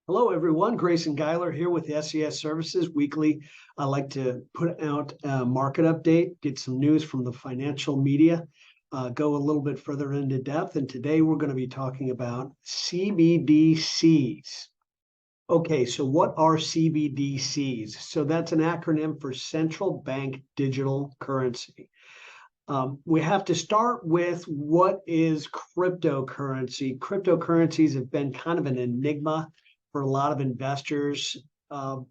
Hello, everyone. Grayson Geiler here with SES Services Weekly. I like to put out a market update, get some news from the financial media, go a little bit further into depth. And today we're going to be talking about CBDCs. Okay, so what are CBDCs? So that's an acronym for Central Bank Digital Currency. We have to start with what is cryptocurrency. Cryptocurrencies have been kind of an enigma for a lot of investors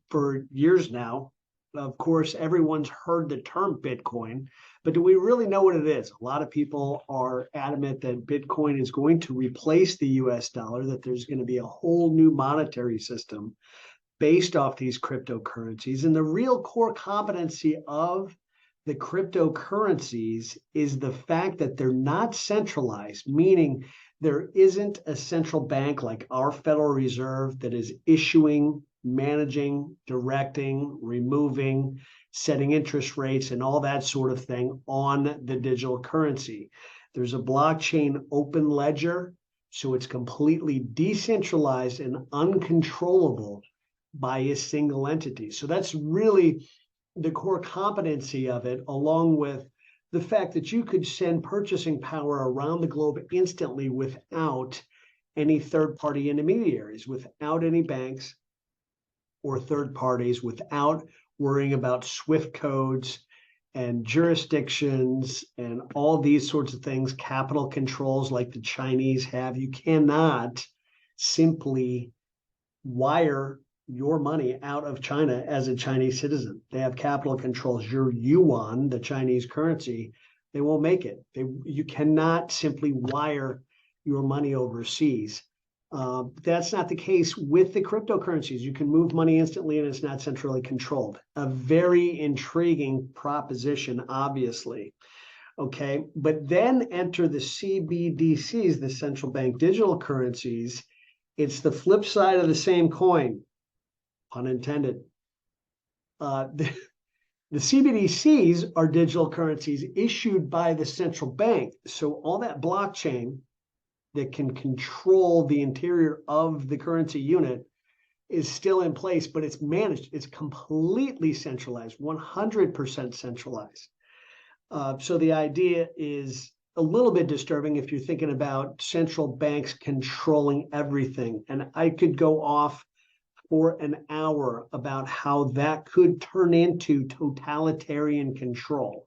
for years now. Of course, everyone's heard the term Bitcoin, but do we really know what it is? A lot of people are adamant that Bitcoin is going to replace the US dollar, that there's going to be a whole new monetary system based off these cryptocurrencies. And the real core competency of the cryptocurrencies is the fact that they're not centralized, meaning there isn't a central bank like our Federal Reserve that is issuing, managing, directing, removing, setting interest rates, and all that sort of thing on the digital currency. There's a blockchain open ledger, so it's completely decentralized and uncontrollable by a single entity. So that's really the core competency of it, along with the fact that you could send purchasing power around the globe instantly without any third-party intermediaries, without any banks or third parties, without worrying about SWIFT codes and jurisdictions and all these sorts of things, capital controls like the Chinese have. You cannot simply wire your money out of China as a Chinese citizen. They have capital controls. Your yuan, the Chinese currency, they won't make it. You cannot simply wire your money overseas. That's not the case with the cryptocurrencies. You can move money instantly and it's not centrally controlled. A very intriguing proposition, obviously. Okay, but then enter the CBDCs, the central bank digital currencies. It's the flip side of the same coin. Pun intended. The CBDCs are digital currencies issued by the central bank. So all that blockchain that can control the interior of the currency unit is still in place, but it's managed. It's completely centralized, 100% centralized. So the idea is a little bit disturbing if you're thinking about central banks controlling everything. And I could go off for an hour about how that could turn into totalitarian control.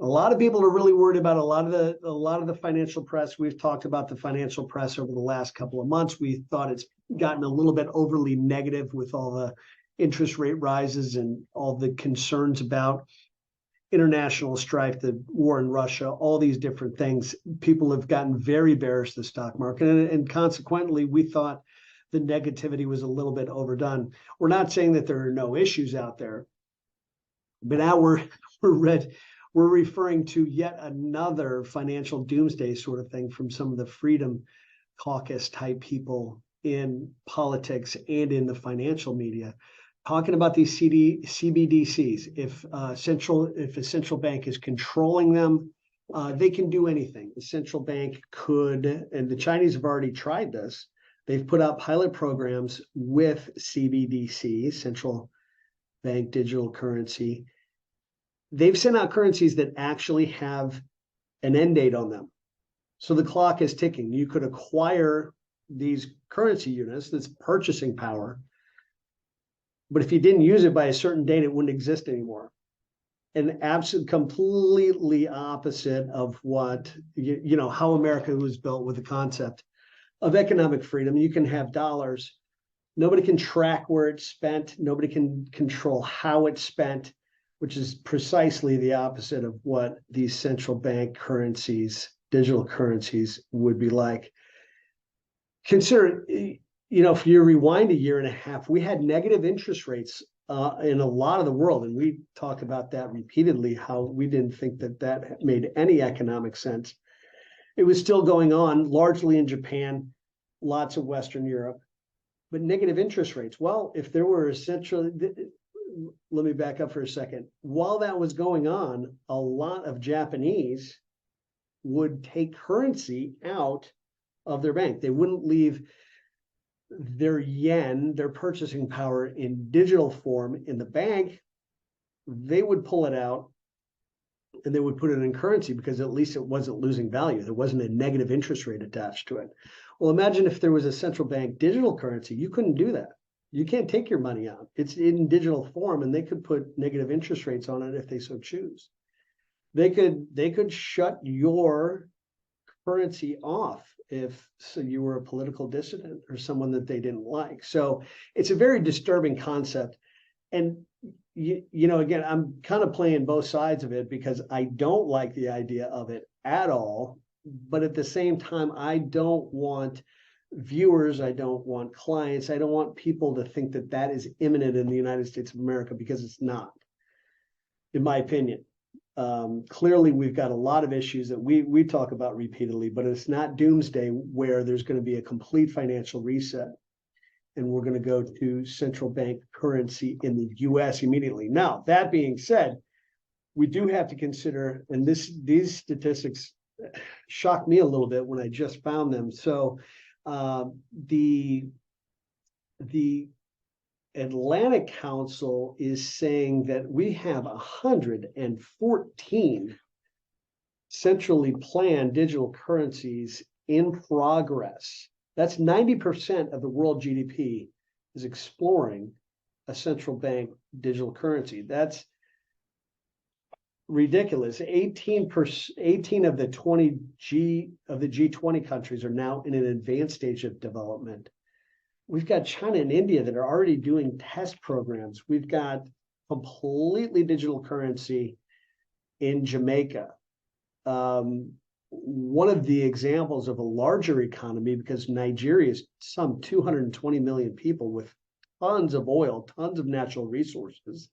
A lot of people are really worried about a lot of the financial press. We've talked about the financial press over the last couple of months. We thought it's gotten a little bit overly negative with all the interest rate rises and all the concerns about international strife, the war in Russia, all these different things. People have gotten very bearish to the stock market, and consequently, we thought the negativity was a little bit overdone. We're not saying that there are no issues out there, but now we're referring to yet another financial doomsday sort of thing from some of the Freedom Caucus type people in politics and in the financial media, talking about these CBDCs. If a central bank is controlling them, they can do anything. The central bank could, and the Chinese have already tried this. They've put out pilot programs with CBDC, central bank digital currency. They've sent out currencies that actually have an end date on them. So the clock is ticking. You could acquire these currency units, that's purchasing power, but if you didn't use it by a certain date, it wouldn't exist anymore. And completely opposite of what, how America was built with the concept of economic freedom. You can have dollars. Nobody can track where it's spent. Nobody can control how it's spent, which is precisely the opposite of what these central bank currencies, digital currencies, would be like. Consider, if you rewind a year and a half, we had negative interest rates in a lot of the world. And we talk about that repeatedly, how we didn't think that made any economic sense. It was still going on, largely in Japan, lots of Western Europe, but negative interest rates. Well, if there were let me back up for a second. While that was going on, a lot of Japanese would take currency out of their bank. They wouldn't leave their yen, their purchasing power in digital form in the bank, they would pull it out and they would put it in currency because at least it wasn't losing value. There wasn't a negative interest rate attached to it. Well, imagine if there was a central bank digital currency, you couldn't do that. You can't take your money out. It's in digital form, and they could put negative interest rates on it if they so choose. They could shut your currency off if so you were a political dissident or someone that they didn't like. So it's a very disturbing concept. And again, I'm kind of playing both sides of it because I don't like the idea of it at all. But at the same time, I don't want viewers, I don't want clients, I don't want people to think that that is imminent in the United States of America, because it's not, in my opinion. Clearly, we've got a lot of issues that we talk about repeatedly, but it's not doomsday where there's going to be a complete financial reset and we're going to go to central bank currency in the US immediately. Now, that being said, we do have to consider, and these statistics shocked me a little bit when I just found them. So the Atlantic Council is saying that we have 114 centrally planned digital currencies in progress. That's 90% of the world GDP is exploring a central bank digital currency. That's ridiculous. 18 of the G20 countries are now in an advanced stage of development. We've got China and India that are already doing test programs. We've got completely digital currency in Jamaica. One of the examples of a larger economy, because Nigeria is some 220 million people with tons of oil, tons of natural resources.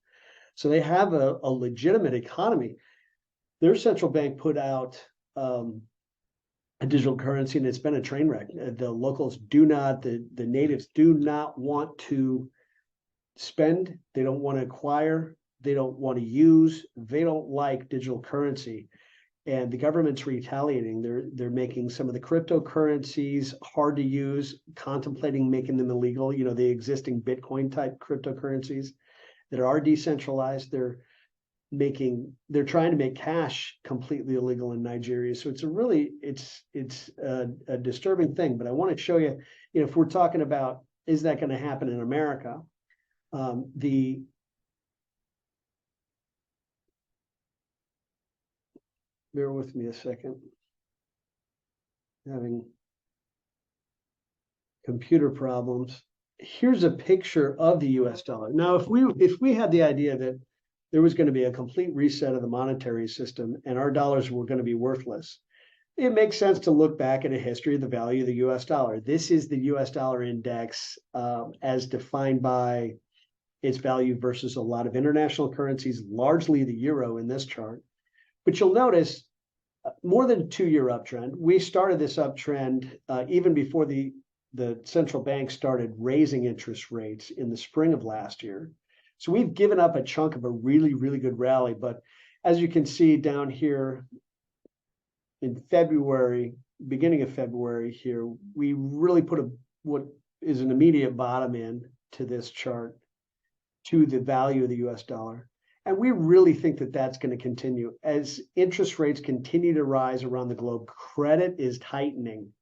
So they have a legitimate economy. Their central bank put out a digital currency, and it's been a train wreck. The locals the natives do not want to spend. They don't want to acquire. They don't want to use. They don't like digital currency. And the government's retaliating. They're making some of the cryptocurrencies hard to use, contemplating making them illegal. The existing Bitcoin type cryptocurrencies that are decentralized. They're trying to make cash completely illegal in Nigeria. So it's a disturbing thing. But I want to show you, if we're talking about, is that going to happen in America? Bear with me a second. Having computer problems. Here's a picture of the US dollar. Now, if we had the idea that there was going to be a complete reset of the monetary system and our dollars were going to be worthless, it makes sense to look back at a history of the value of the US dollar. This is the US dollar index as defined by its value versus a lot of international currencies, largely the euro in this chart. But you'll notice more than a 2-year uptrend. We started this uptrend even before the central bank started raising interest rates in the spring of last year. So we've given up a chunk of a really, really good rally. But as you can see down here in February, beginning of February here, we really put what is an immediate bottom in to this chart, to the value of the US dollar. And we really think that that's going to continue. As interest rates continue to rise around the globe, credit is tightening.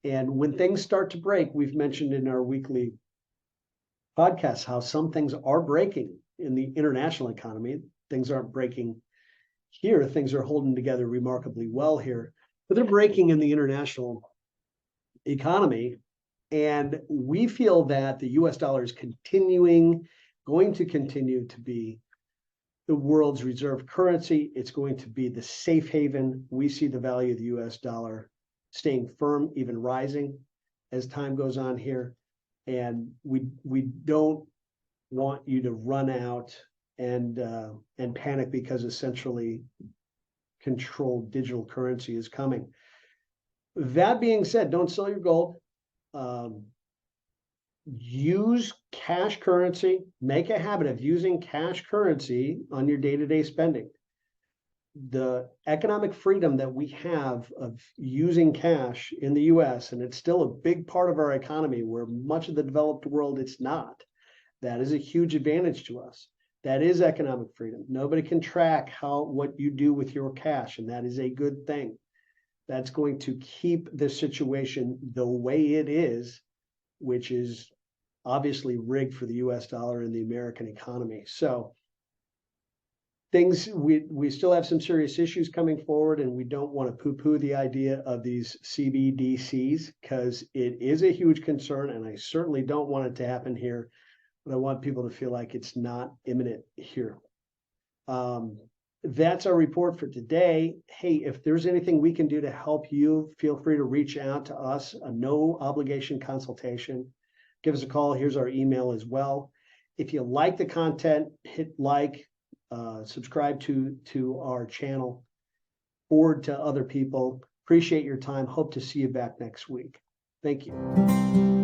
And when things start to break, we've mentioned in our weekly podcasts how some things are breaking in the international economy. Things aren't breaking here. Things are holding together remarkably well here, but they're breaking in the international economy. And we feel that the US dollar is going to continue to be the world's reserve currency. It's going to be the safe haven. We see the value of the US dollar staying firm, even rising as time goes on here. And we don't want you to run out and panic because a centrally controlled digital currency is coming. That being said, don't sell your gold. Use cash currency. Make a habit of using cash currency on your day-to-day spending. the economic freedom that we have of using cash in the US, and it's still a big part of our economy where much of the developed world it's not. That is a huge advantage to us. That is economic freedom. Nobody can track what you do with your cash, and that is a good thing. That's going to keep the situation the way it is, which is obviously rigged for the US dollar and the American economy. So we still have some serious issues coming forward, and we don't want to poo-poo the idea of these CBDCs because it is a huge concern, and I certainly don't want it to happen here, but I want people to feel like it's not imminent here. That's our report for today. Hey, if there's anything we can do to help you, feel free to reach out to us, a no obligation consultation. Give us a call. Here's our email as well. If you like the content, hit like, subscribe to our channel, forward to other people. Appreciate your time. Hope to see you back next week. Thank you.